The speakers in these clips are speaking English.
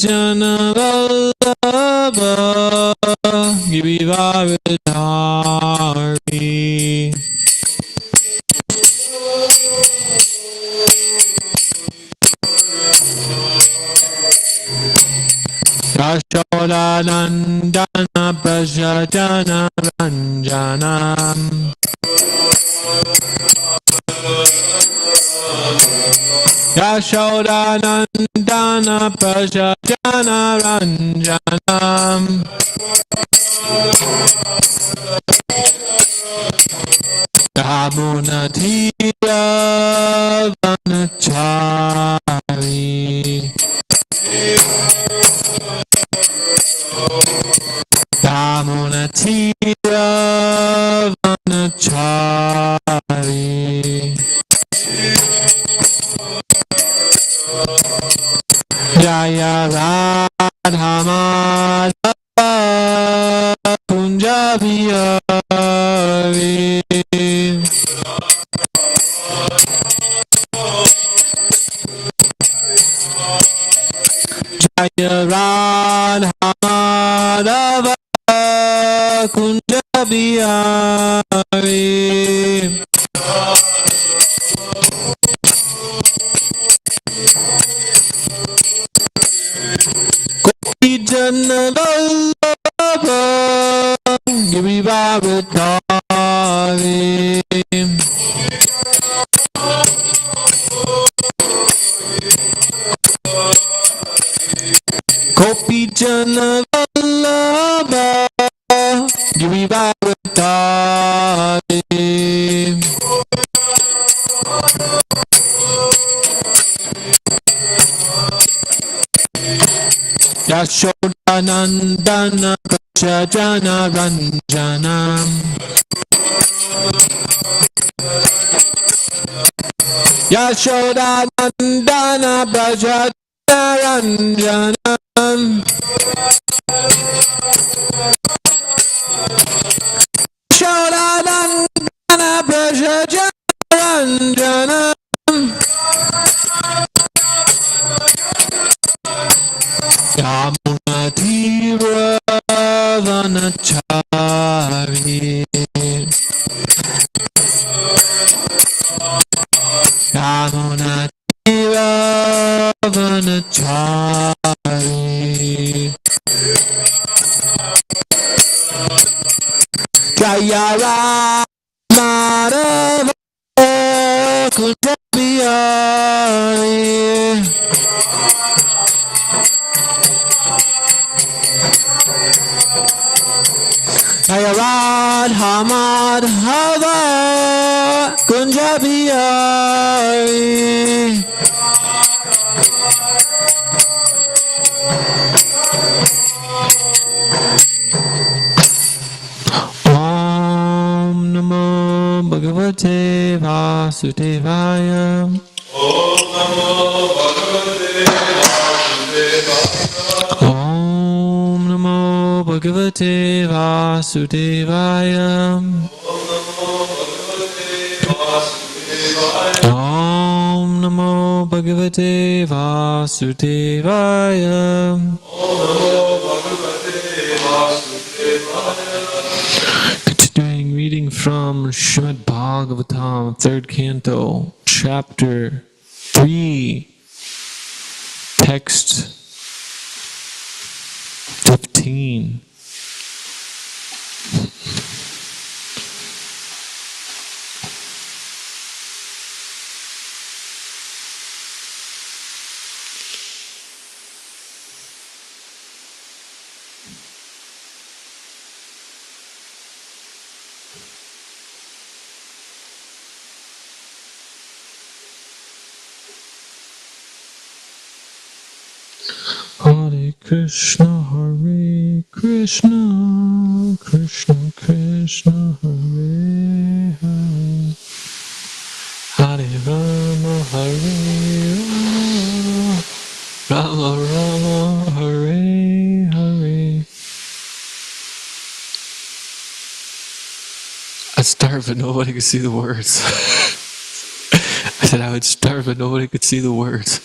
Jana Vallabha Girivaradhari Yashodanandana Prajajana Ranjanam Yashodanandana Prajajana Ranjanam Yamunatira Vanachari Yamunatira Vanachari Jaya Radha Madhava Kunja Bihari Jaya Radha Madhava Kunja Bihari Jana Vallabha Girivaradhari Gopi Jana Vallabha Girivaradhari Yashodanandana Prajajana Ranjanam Yashodanandana Prajajana Ranjanam Yashodanandana Prajajana Ranjanam Yamunatira Vanachari Yamunatira Vanachari Jaya Madhava Kunja Bihari Jaya Radha Madhava Kunja Bihari Om Namo Bhagavate Vasudevaya Om Namo Bhagavate Vasudevaya Om Namo Bhagavate Vasudevaya Om Namo Bhagavate Vasudevaya Continuing reading from Srimad Bhagavatam, 3rd Canto, Chapter 3, Text 15. Hare Krishna, Krishna Krishna, Hare Hare, Hare Rama, Hare Rama, Rama Rama, Hare Hare. I'd starve but nobody could see the words. I said I would starve but nobody could see the words.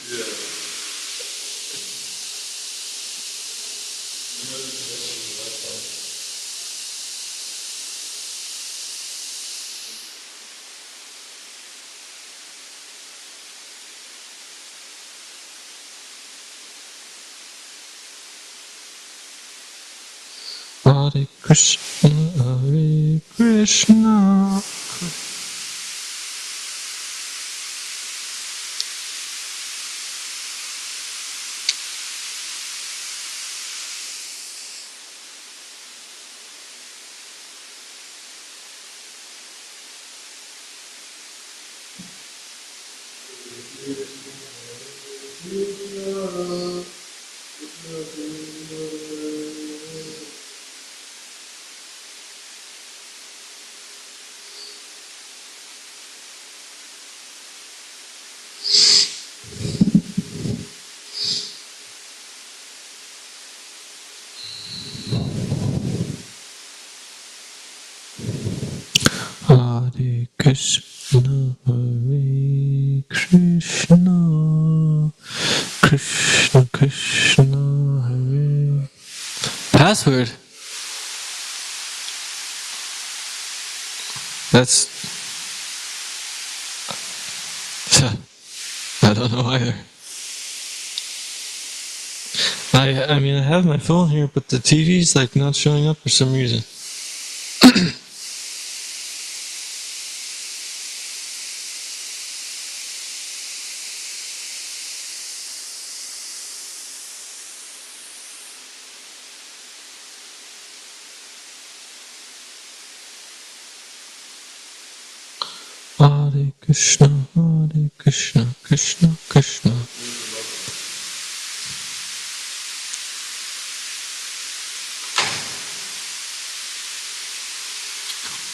Hare Krishna, Hare Krishna. Hare Krishna, Hare Krishna, Krishna Krishna, Hare. Password? That's... I don't know either. I mean, I have my phone here, but the TV's like not showing up for some reason. Hare Krishna, Krishna Krishna.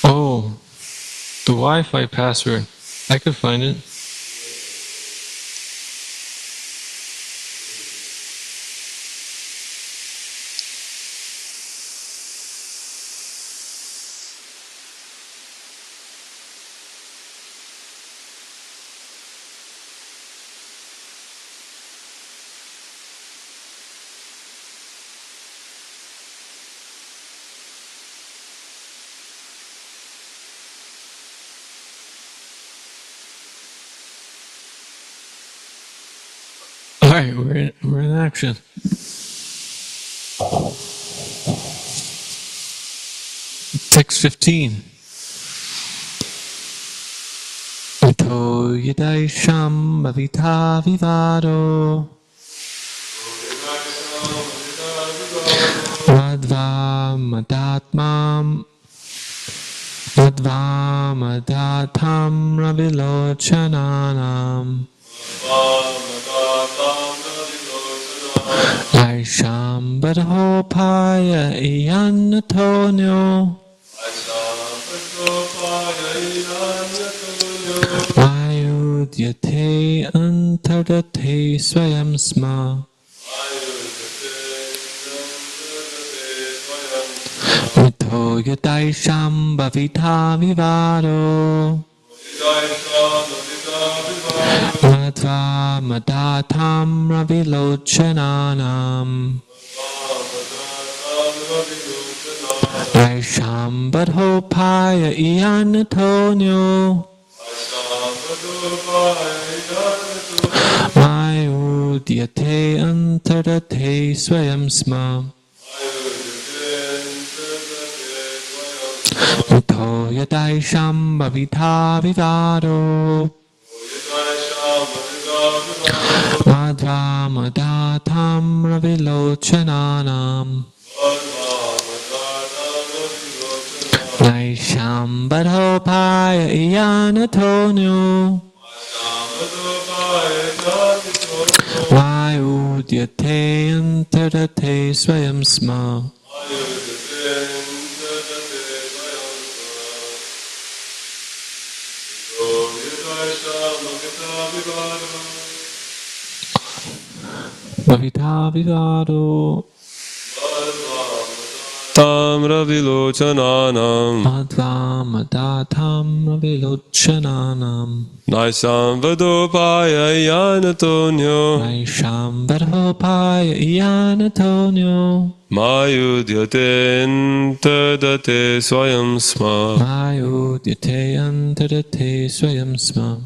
Oh, the Wi-Fi password. I could find it. Alright, we're in action. Text 15. Ito yadaisham bhavita vivado Madhva madatam ravilochananam Aisham badhopaya iyanatonyo Ayudyate antardate swayam sma Mito yadaisham bhavita vivado Madhva madatam ravilochananam Aisham badhopaya iyanatonyo Mayudyate antardate swayam sma Mito yadaisham bhavita vivado Madhva madatam ravilochananam Naisham badhopaya iyanatonyo Vayudyate Mayudyate antarate swayam sma. Bhavita vivado Tam Ravilochananam Madvamadatam ravilochananam Naisam Vadopaya Yanatonyo Naisham Vadhopaya Iyanatonyo Mayudyate Tadate Swayam Sma Mayudyate antarate swayam sma.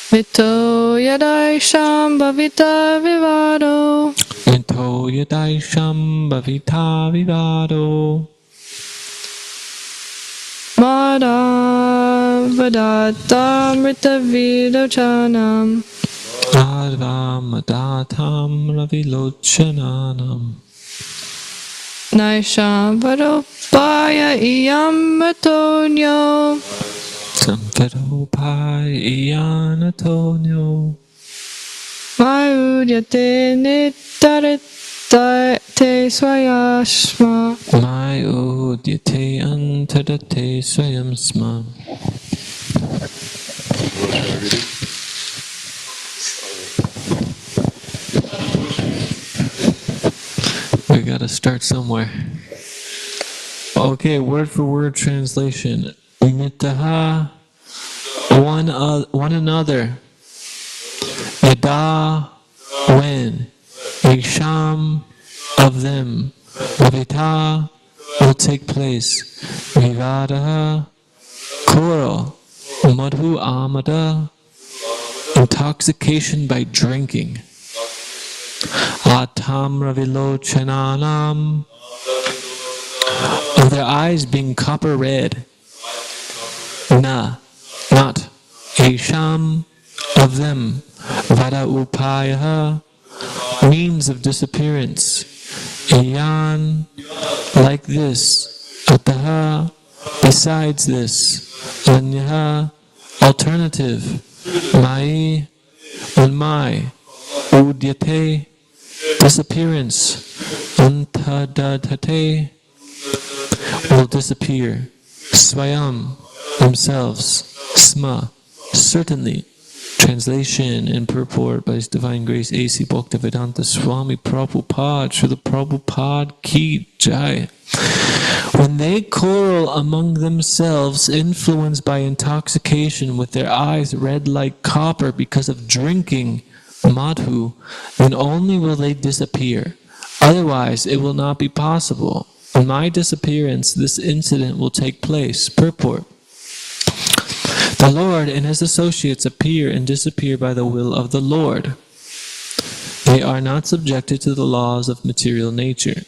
Vito yadaisham bhavita vivado Vinto yadaisham bhavita vivado Madha vadatam rita vidochanam Advamadatam ravilochananam Naisham vadopaya iyam matonyo Samvedopaya Iyanatonyo Mayudyate nittarite swayashma Mayudyate antarate swayam sma. We gotta start somewhere. Okay, word for word translation. Mitaha, one another. Yada, when. Isham, of them. Vavita, will take place. Vivadaha, quarrel. Madhu amada, intoxication by drinking. Atam ravilochananam, of their eyes being copper red. Na, not. Isham, of them. Vada upaya, means of disappearance. Iyan, like this. Ataha, besides this. Anyaha, alternative. Mai, on my. Udyate, disappearance. Antadadhate, will disappear. Swayam, themselves. Sma, certainly. Translation and purport by His Divine Grace A.C. Bhaktivedanta Swami Prabhupada, Srila Prabhupada Ki Jai. When they quarrel among themselves, influenced by intoxication with their eyes red like copper because of drinking madhu, then only will they disappear. Otherwise, it will not be possible. On my disappearance, this incident will take place. Purport. The Lord and His associates appear and disappear by the will of the Lord. They are not subjected to the laws of material nature.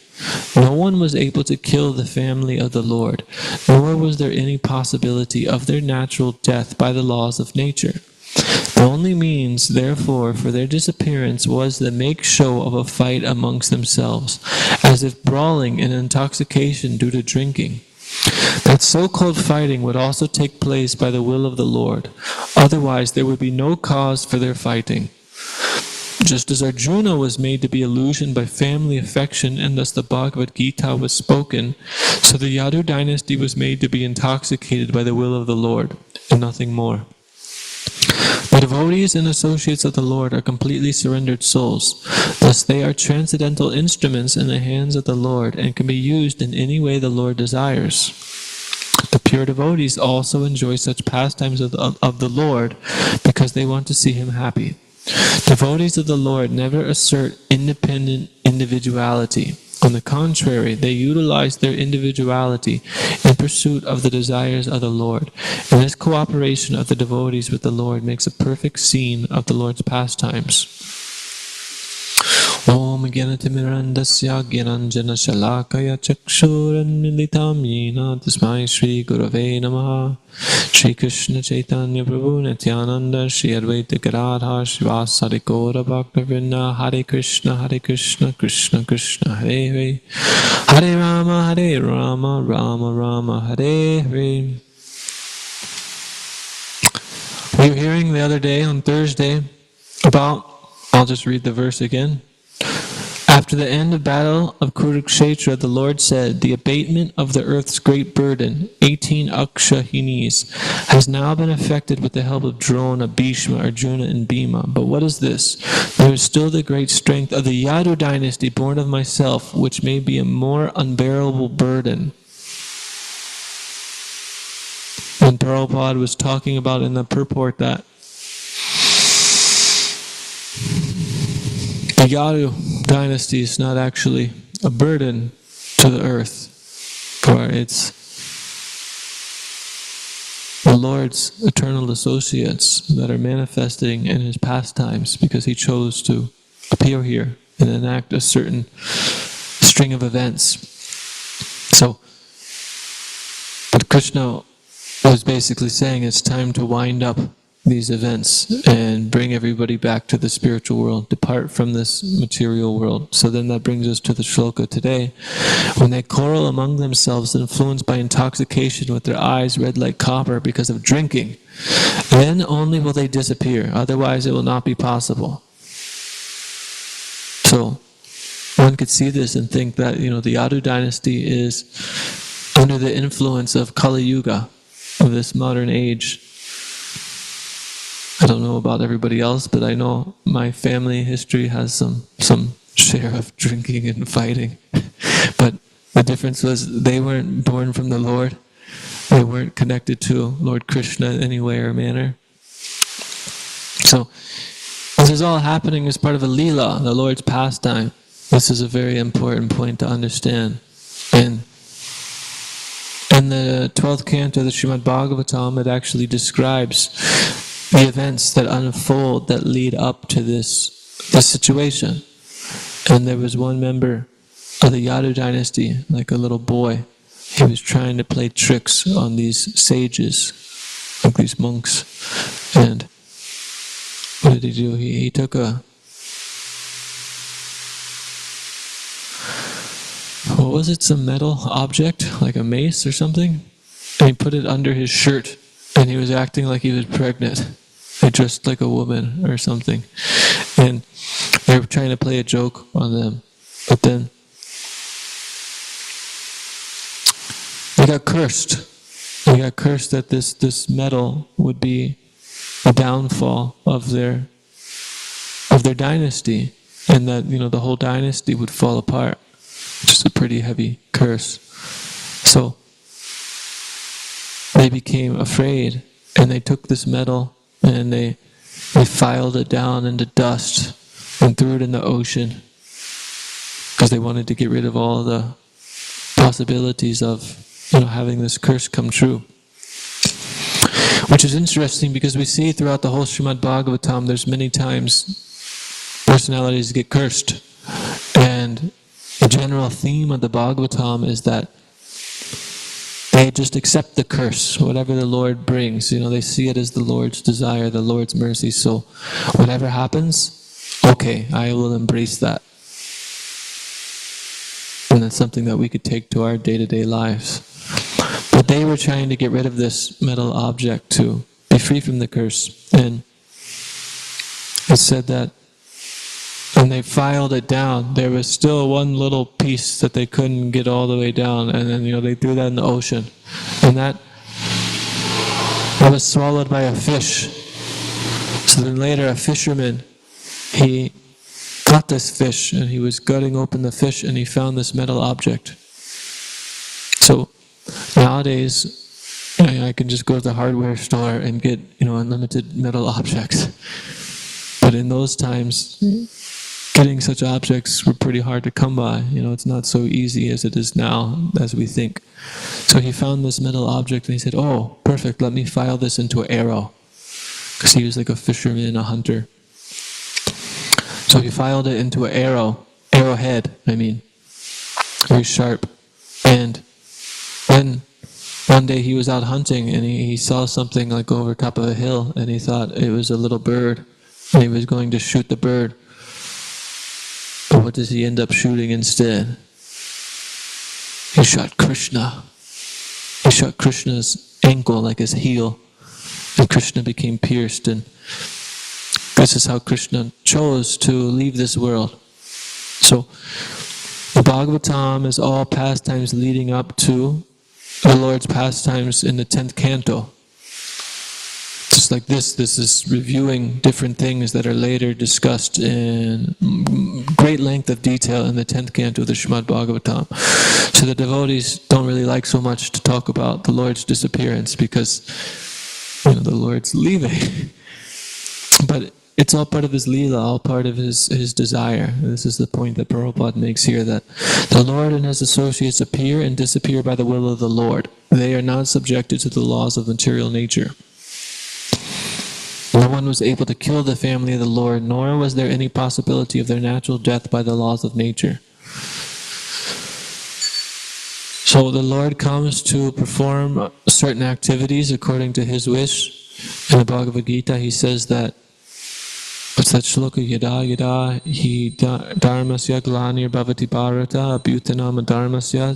No one was able to kill the family of the Lord, nor was there any possibility of their natural death by the laws of nature. The only means, therefore, for their disappearance was the make show of a fight amongst themselves, as if brawling and intoxication due to drinking. That so-called fighting would also take place by the will of the Lord. Otherwise, there would be no cause for their fighting. Just as Arjuna was made to be illusioned by family affection, and thus the Bhagavad Gita was spoken, so the Yadu dynasty was made to be intoxicated by the will of the Lord, and nothing more. The devotees and associates of the Lord are completely surrendered souls. Thus they are transcendental instruments in the hands of the Lord and can be used in any way the Lord desires. The pure devotees also enjoy such pastimes of the Lord because they want to see Him happy. Devotees of the Lord never assert independent individuality. On the contrary, they utilize their individuality in pursuit of the desires of the Lord. And this cooperation of the devotees with the Lord makes a perfect scene of the Lord's pastimes. Om Gyanatimmirandasya Gyananjana Shalakaya Chakshuran Militam Yena Tasmai Shri Gurave Namaha. Shri Krishna Chaitanya Prabhu Nityananda Shri Advaita Gadadhar Shivasari Gaura Bhaktivinoda Hare Krishna Krishna Krishna Hare Hare Hare Rama Rama Rama Hare Hare. We were hearing the other day on Thursday about, I'll just read the verse again. After the end of battle of Kurukshetra, the Lord said, the abatement of the earth's great burden, 18 Akshahinis, has now been effected with the help of Drona, Bhishma, Arjuna, and Bhima. But what is this? There is still the great strength of the Yadu dynasty born of myself, which may be a more unbearable burden. When Prabhupada was talking about in the purport that the Yadu dynasty is not actually a burden to the earth, for it's the Lord's eternal associates that are manifesting in his pastimes because he chose to appear here and enact a certain string of events. So, but Krishna was basically saying it's time to wind up these events and bring everybody back to the spiritual world, depart from this material world. So then that brings us to the shloka today. When they quarrel among themselves, influenced by intoxication with their eyes red like copper because of drinking, then only will they disappear, otherwise it will not be possible. So one could see this and think that, the Yadu dynasty is under the influence of Kali Yuga, of this modern age. I don't know about everybody else, but I know my family history has some share of drinking and fighting. But the difference was they weren't born from the Lord. They weren't connected to Lord Krishna in any way or manner. So this is all happening as part of a lila, the Lord's pastime. This is a very important point to understand. And in the 12th canto of the Srimad Bhagavatam, it actually describes the events that unfold that lead up to this situation. And there was one member of the Yadu dynasty, like a little boy. He was trying to play tricks on these sages, like these monks. And what did he do? He took some metal object, like a mace or something, and he put it under his shirt, and he was acting like he was pregnant. He dressed like a woman or something. And they were trying to play a joke on them. But then they got cursed. They got cursed that this metal would be the downfall of their dynasty, and that the whole dynasty would fall apart. Just a pretty heavy curse. So they became afraid, and they took this metal and they filed it down into dust and threw it in the ocean because they wanted to get rid of all the possibilities of having this curse come true. Which is interesting because we see throughout the whole Srimad Bhagavatam there's many times personalities get cursed, and the general theme of the Bhagavatam is that they just accept the curse, whatever the Lord brings. They see it as the Lord's desire, the Lord's mercy. So whatever happens, okay, I will embrace that. And that's something that we could take to our day-to-day lives. But they were trying to get rid of this metal object to be free from the curse. And it said that when they filed it down, there was still one little piece that they couldn't get all the way down, and then they threw that in the ocean, and that was swallowed by a fish. So then later, a fisherman, he caught this fish, and he was gutting open the fish, and he found this metal object. So nowadays, I can just go to the hardware store and get unlimited metal objects, but in those times, getting such objects were pretty hard to come by. It's not so easy as it is now, as we think. So he found this metal object and he said, oh, perfect, let me file this into an arrow. Because he was like a fisherman, a hunter. So he filed it into an arrowhead, very sharp. And then one day he was out hunting and he saw something like over top of a hill, and he thought it was a little bird, and he was going to shoot the bird. But what does he end up shooting instead? He shot Krishna. He shot Krishna's ankle, like his heel. and Krishna became pierced, and this is how Krishna chose to leave this world. So the Bhagavatam is all pastimes leading up to the Lord's pastimes in the 10th canto. Just like this is reviewing different things that are later discussed in great length of detail in the 10th canto of the Srimad Bhagavatam. So the devotees don't really like so much to talk about the Lord's disappearance because the Lord's leaving. But it's all part of his Leela, all part of his desire. This is the point that Prabhupada makes here, that the Lord and his associates appear and disappear by the will of the Lord. They are not subjected to the laws of material nature. No one was able to kill the family of the Lord, nor was there any possibility of their natural death by the laws of nature. So the Lord comes to perform certain activities according to his wish. In the Bhagavad Gita, he says that, what's that shloka? Yada yada hi dharmasya glanir bhavati bharata abhutanam dharmasya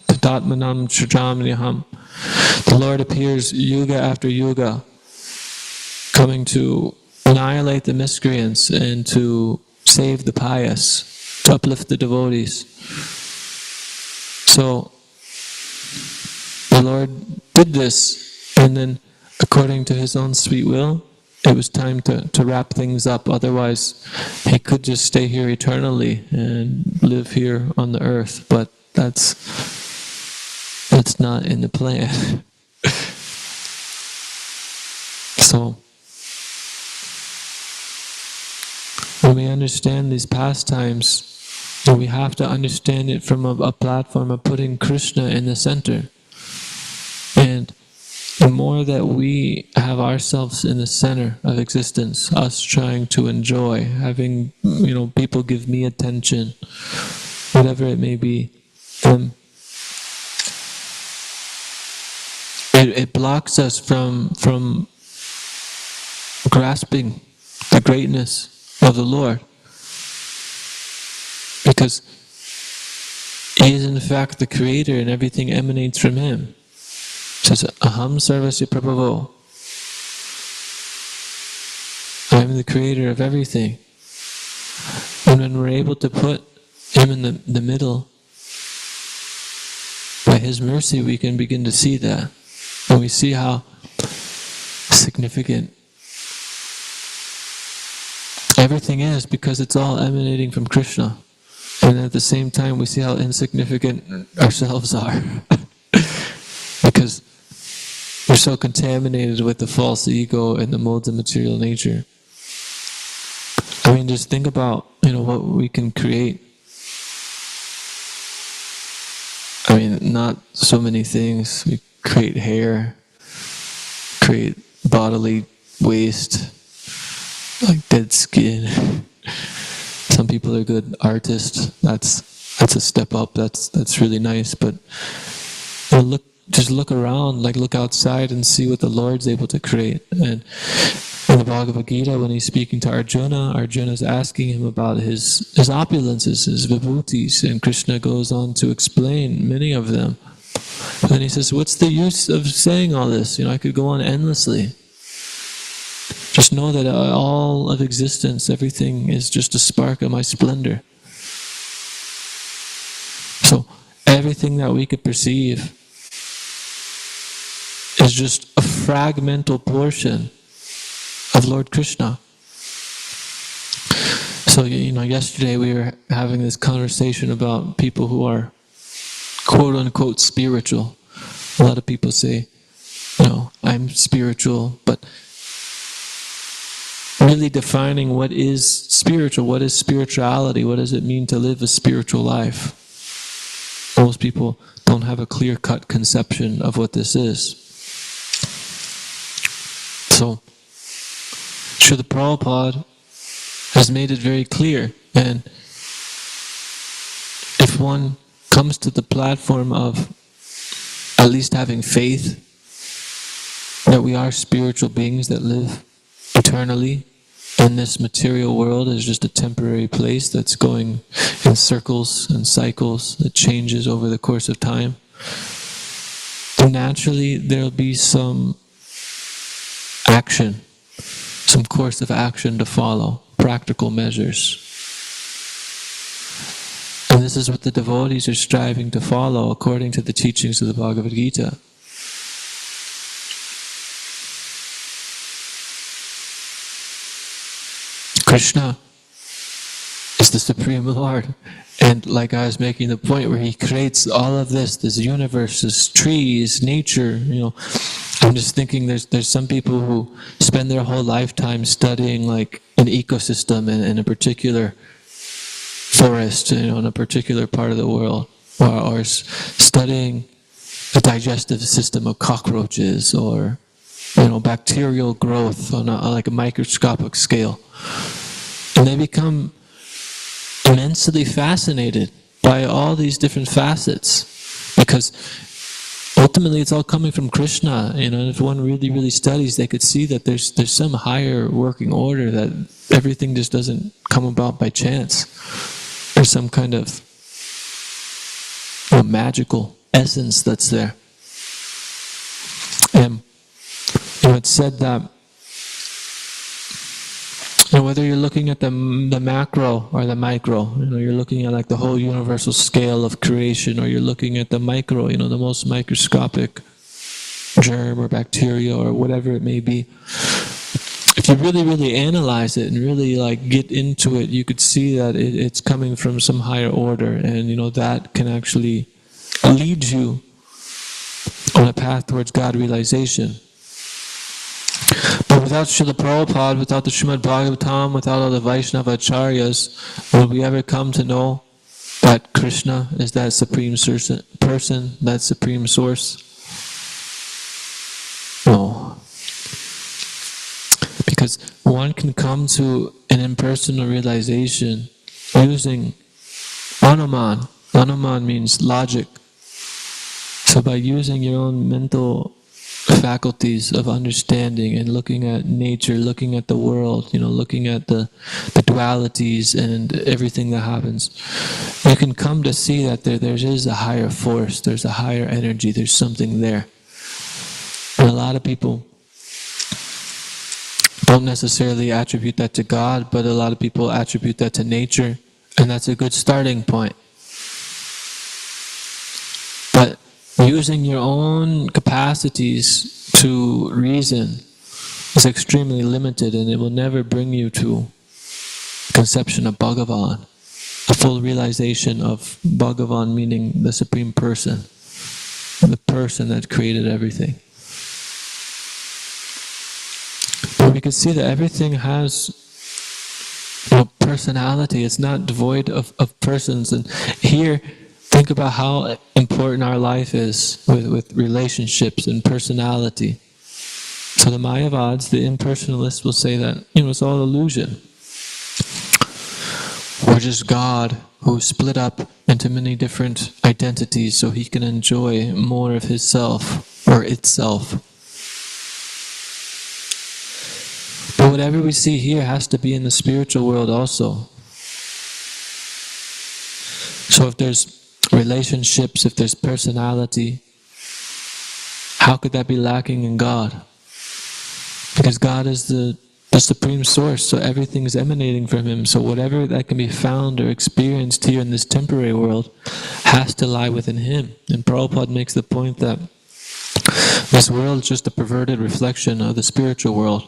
tadatmanam shajamniham. The Lord appears yuga after yuga, coming to annihilate the miscreants and to save the pious, to uplift the devotees. So the Lord did this, and then according to his own sweet will, it was time to wrap things up. Otherwise, he could just stay here eternally and live here on the earth, but that's not in the plan. So when we understand these pastimes, we have to understand it from a platform of putting Krishna in the center. And the more that we have ourselves in the center of existence, us trying to enjoy, having people give me attention, whatever it may be, it blocks us from grasping the greatness of the Lord, because he is in fact the creator and everything emanates from him. It says, Aham sarvasya prabhavo. I am the creator of everything. And when we're able to put him in the middle, by his mercy we can begin to see that. And we see how significant everything is, because it's all emanating from Krishna. And at the same time we see how insignificant ourselves are. Because we're so contaminated with the false ego and the modes of material nature. I mean, just think about, what we can create. I mean, not so many things. We create hair, create bodily waste, like dead skin. Some people are good artists. That's a step up. That's really nice. But look around, look outside and see what the Lord's able to create. And in the Bhagavad Gita, when he's speaking to Arjuna's asking him about his opulences, his vibhutis, and Krishna goes on to explain many of them. And then he says, what's the use of saying all this? I could go on endlessly. Just know that all of existence, everything is just a spark of my splendor. So everything that we could perceive is just a fragmental portion of Lord Krishna. So, yesterday we were having this conversation about people who are quote-unquote spiritual. A lot of people say, I'm spiritual, but really defining what is spiritual, what is spirituality, what does it mean to live a spiritual life? Most people don't have a clear-cut conception of what this is. So, Srila Prabhupada has made it very clear, and if one comes to the platform of at least having faith that we are spiritual beings that live eternally, and this material world is just a temporary place that's going in circles and cycles that changes over the course of time, then naturally there'll be some action, some course of action to follow, practical measures. And this is what the devotees are striving to follow according to the teachings of the Bhagavad Gita. Krishna is the Supreme Lord. And like I was making the point where he creates all of this universe, this trees, nature, I'm just thinking there's some people who spend their whole lifetime studying like an ecosystem in a particular forest, in a particular part of the world, or studying the digestive system of cockroaches, or bacterial growth on like a microscopic scale. And they become immensely fascinated by all these different facets, because ultimately it's all coming from Krishna. If one really, really studies, they could see that there's some higher working order, that everything just doesn't come about by chance. There's some kind of magical essence that's there. And it's said that whether you're looking at the macro or the micro, you're looking at like the whole universal scale of creation, or you're looking at the micro, the most microscopic germ or bacteria or whatever it may be. If you really, really analyze it and really like get into it, you could see that it's coming from some higher order, and that can actually lead you on a path towards God realization. But without Srila Prabhupada, without the Srimad Bhagavatam, without all the Vaishnava Acharyas, will we ever come to know that Krishna is that supreme person, that supreme source? No. Because one can come to an impersonal realization using Anuman. Anuman means logic. So by using your own mental faculties of understanding and looking at nature, looking at the world, looking at the dualities and everything that happens, you can come to see that there is a higher force, there's a higher energy, there's something there. And a lot of people don't necessarily attribute that to God, but a lot of people attribute that to nature, and that's a good starting point. But using your own capacities to reason is extremely limited, and it will never bring you to conception of Bhagavan, a full realization of Bhagavan, meaning the Supreme Person, the person that created everything. But we can see that everything has personality. It's not devoid of persons. And here, think about how important our life is with relationships and personality. So the Mayavads, the impersonalists, will say that it's all illusion. We're just God who split up into many different identities so he can enjoy more of his self or itself. But whatever we see here has to be in the spiritual world also. So if there's relationships, if there's personality, how could that be lacking in God? Because God is the supreme source, so everything is emanating from him. So whatever that can be found or experienced here in this temporary world has to lie within him. And Prabhupada makes the point that this world is just a perverted reflection of the spiritual world.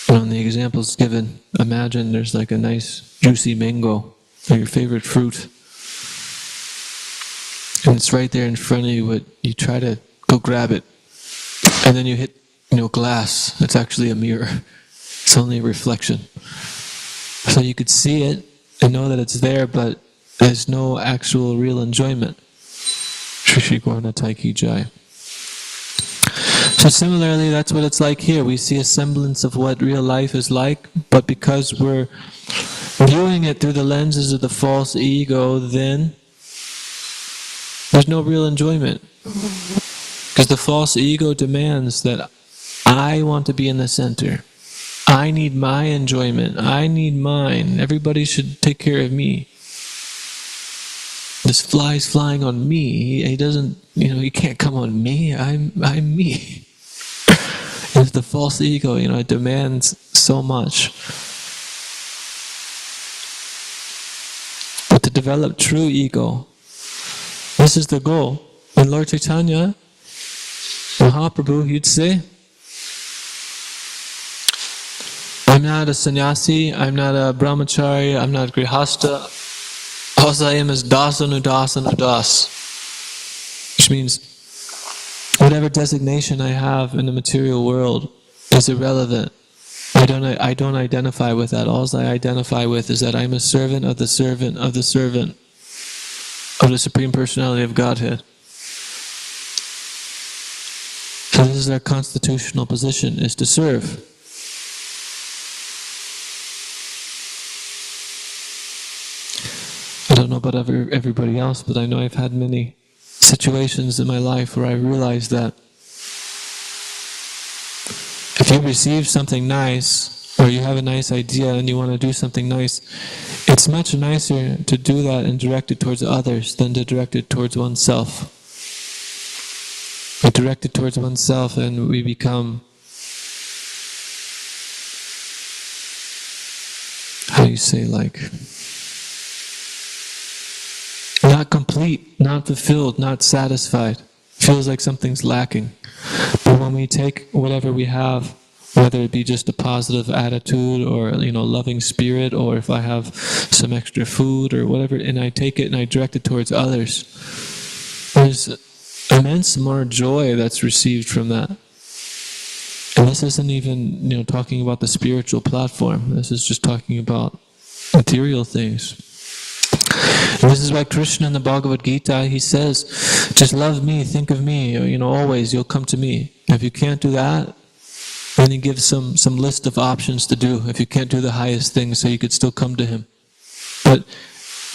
And the examples given, imagine there's like a nice juicy mango, or your favorite fruit, and it's right there in front of you, but you try to go grab it, and then you hit glass. It's actually a mirror. It's only a reflection. So you could see it and know that it's there, but there's no actual real enjoyment. Shri Shri Gaura Nitai Ki Jai. So similarly, that's what it's like here. We see a semblance of what real life is like, but because we're viewing it through the lenses of the false ego, then there's no real enjoyment. Because the false ego demands that I want to be in the center. I need my enjoyment. I need mine. Everybody should take care of me. This fly's flying on me. He doesn't, he can't come on me. I'm me. It's the false ego, it demands so much. But to develop true ego, this is the goal. And Lord Chaitanya, Mahaprabhu, he'd say, I'm not a sannyasi, I'm not a brahmachari, I'm not a grihasta. All I am is das anudas anudas. Which means, whatever designation I have in the material world is irrelevant. I don't identify with that. All I identify with is that I'm a servant of the servant of the servant of the Supreme Personality of Godhead. So this is our constitutional position, is to serve. I don't know about everybody else, but I know I've had many situations in my life where I realized that if you receive something nice, or you have a nice idea and you want to do something nice, it's much nicer to do that and direct it towards others than to direct it towards oneself. We direct it towards oneself and we become, how do you say, not complete, not fulfilled, not satisfied. Feels like something's lacking. But when we take whatever we have, whether it be just a positive attitude or loving spirit, or if I have some extra food or whatever, and I take it and I direct it towards others, there's immense more joy that's received from that. And this isn't even talking about the spiritual platform. This is just talking about material things. And this is why Krishna in the Bhagavad Gita, he says, just love me, think of me, always, you'll come to me. If you can't do that, then he gives some list of options to do. If you can't do the highest thing, so you could still come to him. But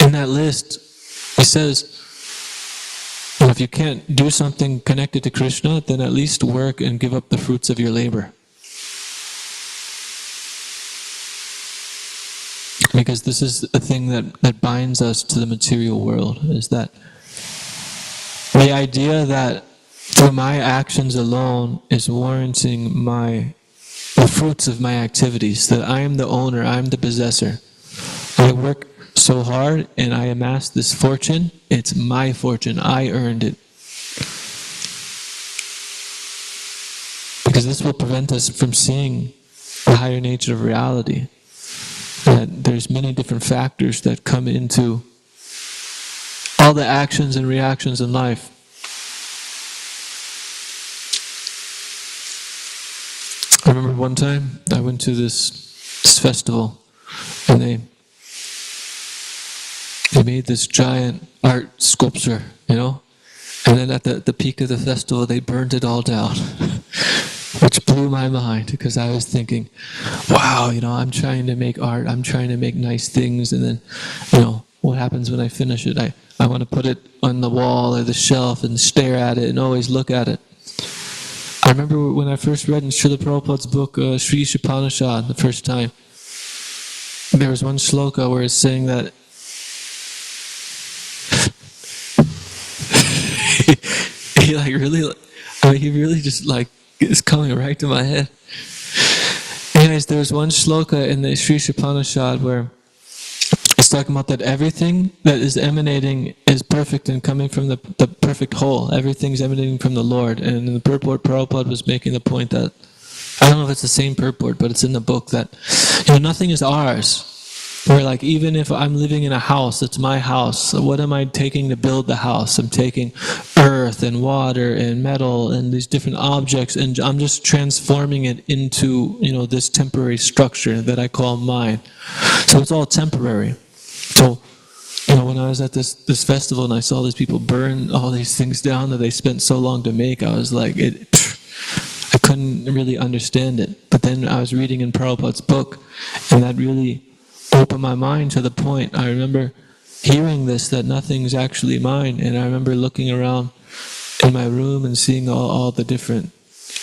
in that list, he says, if you can't do something connected to Krishna, then at least work and give up the fruits of your labor. Because this is a thing that binds us to the material world, is that the idea that through my actions alone is warranting the fruits of my activities, that I am the owner, I am the possessor. I work so hard and I amass this fortune, it's my fortune, I earned it. Because this will prevent us from seeing the higher nature of reality. That there's many different factors that come into all the actions and reactions in life. I remember one time I went to this festival, and they made this giant art sculpture, and then at the peak of the festival they burned it all down. Which blew my mind, because I was thinking, wow, I'm trying to make art, I'm trying to make nice things, and then, what happens when I finish it? I want to put it on the wall or the shelf and stare at it and always look at it. I remember when I first read in Srila Prabhupada's book, Sri Upanishad, the first time, there was one shloka where it's saying that he really just it's coming right to my head. Anyways, there was one shloka in the Sri Upanishad where it's talking about that everything that is emanating is perfect and coming from the perfect whole. Everything's emanating from the Lord. And in the purport, Prabhupada was making the point that, I don't know if it's the same purport, but it's in the book, that nothing is ours. Where even if I'm living in a house, it's my house. So what am I taking to build the house? I'm taking earth and water and metal and these different objects, and I'm just transforming it into this temporary structure that I call mine. So it's all temporary. So when I was at this festival and I saw these people burn all these things down that they spent so long to make, I was like, I couldn't really understand it. But then I was reading in Prabhupada's book, and that really opened my mind to the point. I remember hearing this, that nothing's actually mine, and I remember looking around in my room and seeing all the different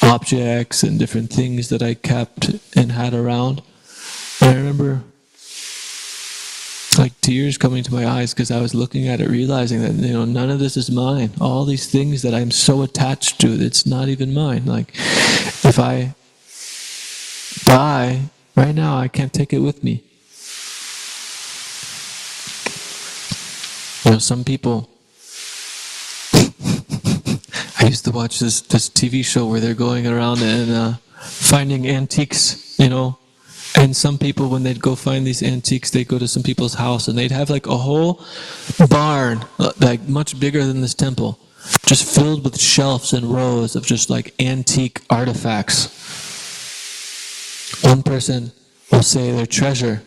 objects and different things that I kept and had around. And I remember like tears coming to my eyes because I was looking at it, realizing that none of this is mine. All these things that I'm so attached to, it's not even mine. Like if I die right now, I can't take it with me. Some people. I used to watch this TV show where they're going around and finding antiques, And some people, when they'd go find these antiques, they'd go to some people's house and they'd have like a whole barn, like much bigger than this temple, just filled with shelves and rows of just like antique artifacts. One person will say their treasure,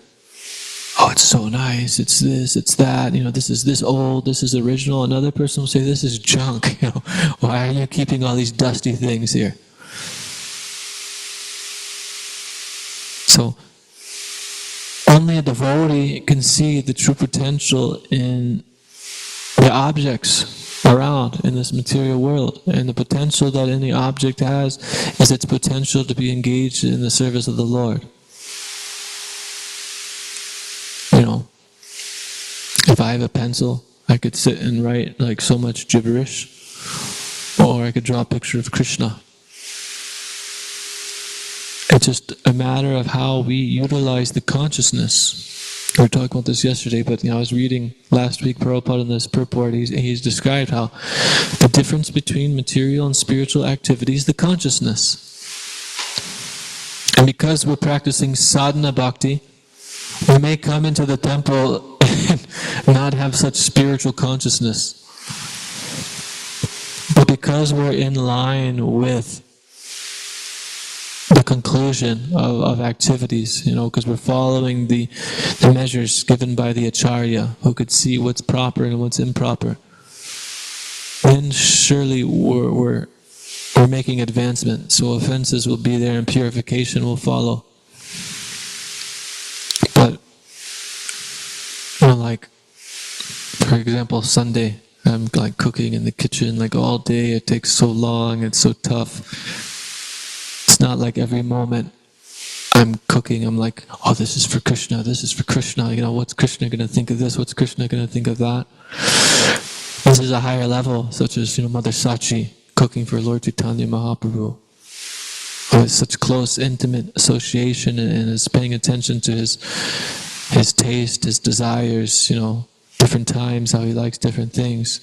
oh, it's so nice, it's this, it's that, this is this old, this is original. Another person will say, this is junk, why are you keeping all these dusty things here? So, only a devotee can see the true potential in the objects around in this material world. And the potential that any object has is its potential to be engaged in the service of the Lord. If I have a pencil, I could sit and write like so much gibberish, or I could draw a picture of Krishna. It's just a matter of how we utilize the consciousness. We were talking about this yesterday, but I was reading last week Prabhupada in this purport. He's described how the difference between material and spiritual activity is the consciousness. And because we're practicing sadhana bhakti, we may come into the temple and not have such spiritual consciousness. But because we're in line with the conclusion of activities, because we're following the measures given by the Acharya, who could see what's proper and what's improper, then surely we're making advancement. So offenses will be there and purification will follow. But, like, for example, Sunday, I'm like cooking in the kitchen like all day. It takes so long, it's so tough. It's not like every moment I'm cooking, I'm like, oh, this is for Krishna, this is for Krishna. What's Krishna going to think of this? What's Krishna going to think of that? This is a higher level, such as, Mother Sachi cooking for Lord Chaitanya Mahaprabhu. With such close, intimate association and is paying attention to his taste, his desires, different times, how he likes different things.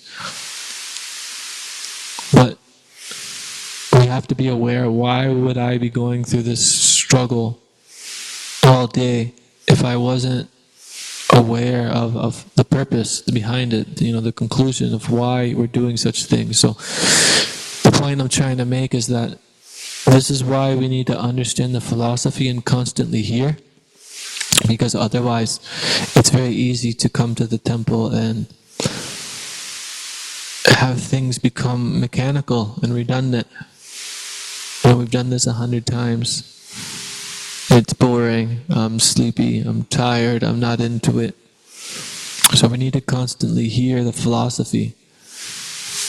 But we have to be aware, why would I be going through this struggle all day if I wasn't aware of the purpose behind it, the conclusion of why we're doing such things. So the point I'm trying to make is that this is why we need to understand the philosophy and constantly hear, because otherwise it's very easy to come to the temple and have things become mechanical and redundant. We've done this 100 times. It's boring, I'm sleepy, I'm tired, I'm not into it. So we need to constantly hear the philosophy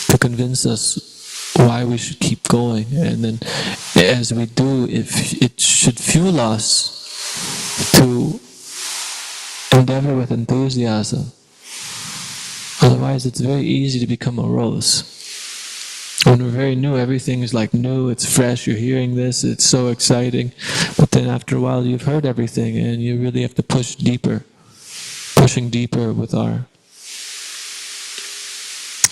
to convince us why we should keep going. And then as we do, it should fuel us to endeavor with enthusiasm. Otherwise, it's very easy to become a rose. When we're very new, everything is like new, it's fresh, you're hearing this, it's so exciting. But then after a while, you've heard everything and you really have to push deeper. Pushing deeper with our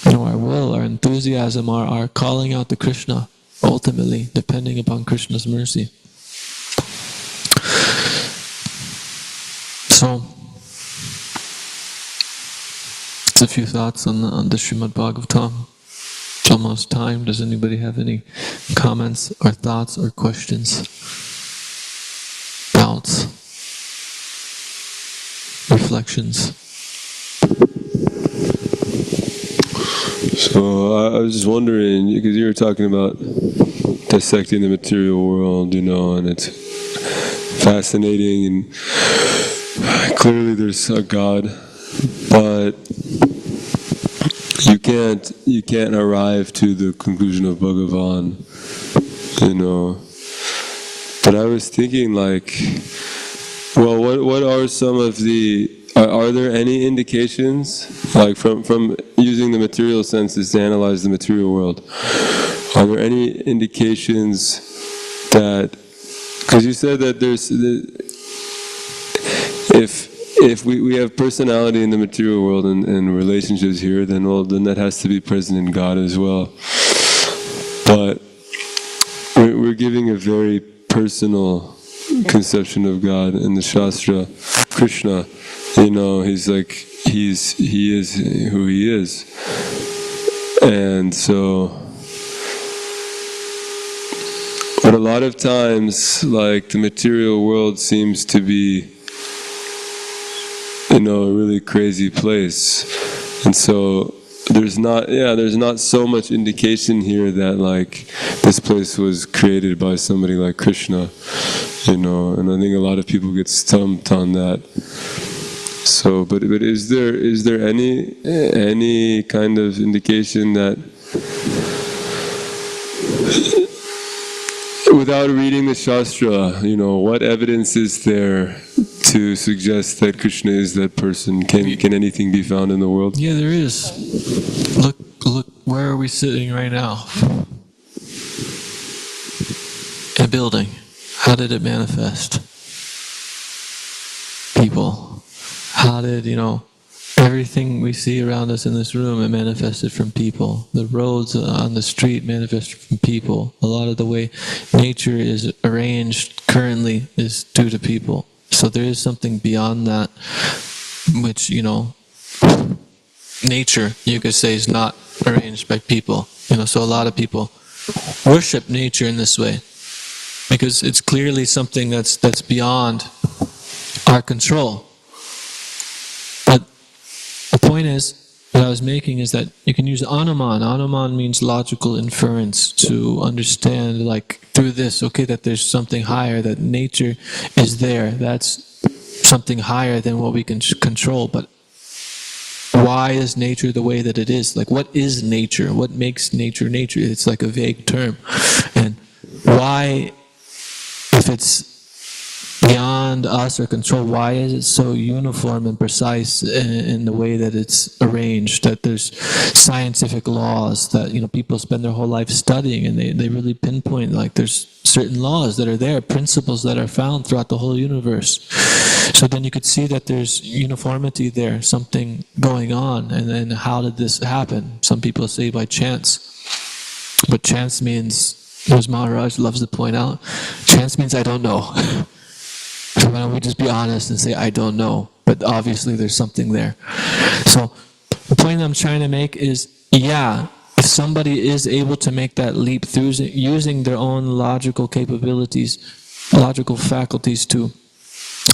will, our enthusiasm, our calling out to Krishna, ultimately, depending upon Krishna's mercy. So, it's a few thoughts on the Srimad Bhagavatam. It's almost time. Does anybody have any comments or thoughts or questions? Doubts? Reflections? So I was just wondering, because you were talking about dissecting the material world, and it's fascinating, and clearly there's a God, but you can't arrive to the conclusion of Bhagavan, But I was thinking, like, well, what are some of the are there any indications, like from using the material senses to analyze the material world, are there any indications that, because you said that if we have personality in the material world and relationships here, then that has to be present in God as well. But we're giving a very personal conception of God in the Shastra. Krishna, he's like, he is who he is. And so, but a lot of times, like, the material world seems to be, a really crazy place. And so there's not so much indication here that, like, this place was created by somebody like Krishna, and I think a lot of people get stumped on that. So, but is there any kind of indication that, without reading the Shastra, what evidence is there to suggest that Krishna is that person? Can anything be found in the world? Yeah, there is. Look, where are we sitting right now? A building. How did it manifest? People. How did, everything we see around us in this room, it manifested from people. The roads on the street manifested from people. A lot of the way nature is arranged currently is due to people. So there is something beyond that, which, nature, you could say, is not arranged by people. So a lot of people worship nature in this way, because it's clearly something that's beyond our control. But the point is, what I was making is that you can use Anuman. Anuman means logical inference, to understand, like, through this, that there's something higher, that nature is there. That's something higher than what we can control. But why is nature the way that it is? Like, what is nature? What makes nature nature? It's like a vague term. And why, if it's beyond us or control, why is it so uniform and precise in the way that it's arranged, that there's scientific laws that people spend their whole life studying, and they really pinpoint, like, there's certain laws that are there, principles that are found throughout the whole universe. So then you could see that there's uniformity there, something going on. And then how did this happen? Some people say by chance. But chance means, as Maharaj loves to point out, chance means I don't know. So why don't we just be honest and say, I don't know, but obviously there's something there. So the point I'm trying to make is, if somebody is able to make that leap through using their own logical capabilities, logical faculties to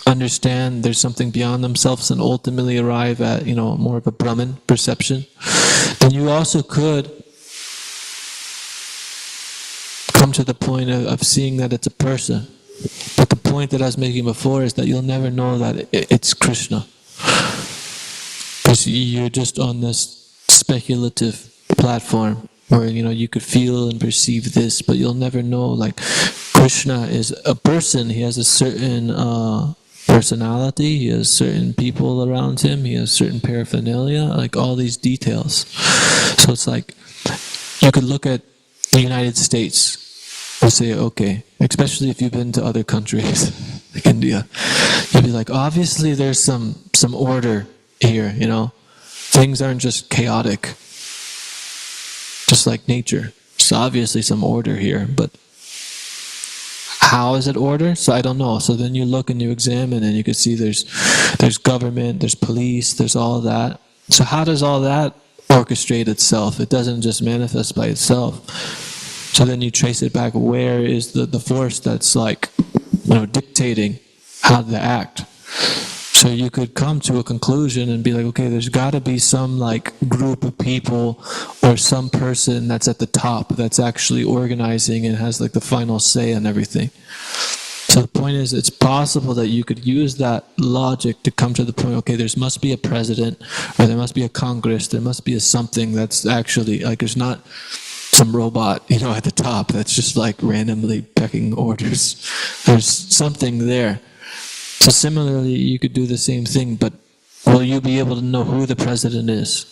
understand there's something beyond themselves and ultimately arrive at, more of a Brahman perception, then you also could come to the point of seeing that it's a person. But the point that I was making before is that you'll never know that it's Krishna, because you're just on this speculative platform where you could feel and perceive this, but you'll never know, like, Krishna is a person. He has a certain personality, he has certain people around him, he has certain paraphernalia, like all these details. So it's like, you could look at the United States and say, especially if you've been to other countries, like India, you'd be like, obviously there's some order here, things aren't just chaotic, just like nature. So obviously some order here, but how is it order? So I don't know. So then you look and you examine and you can see there's government, there's police, there's all that. So how does all that orchestrate itself? It doesn't just manifest by itself. So then you trace it back. Where is the force that's, like, dictating how to act? So you could come to a conclusion and be like, there's got to be some, like, group of people or some person that's at the top that's actually organizing and has, like, the final say on everything. So the point is, it's possible that you could use that logic to come to the point, there must be a president, or there must be a Congress, there must be a something that's actually, like, there's not some robot, at the top that's just, like, randomly pecking orders. There's something there. So similarly, you could do the same thing, but will you be able to know who the president is,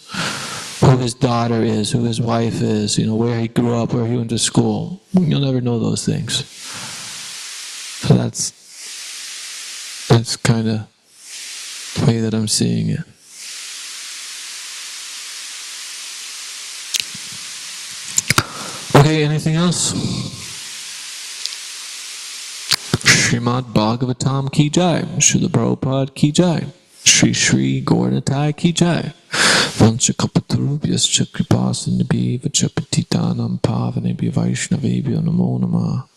who his daughter is, who his wife is, where he grew up, where he went to school. You'll never know those things. So that's kind of the way that I'm seeing it. Okay, anything else? Srimad Bhagavatam ki jai, Srila Prabhupada ki jai, Shri Shri Gauranatai ki jai, Vancha Kapatarubhyascha Kripasindabhi Vachapatitanam Pavanebhya Vaishnavebhyo Namo Namah.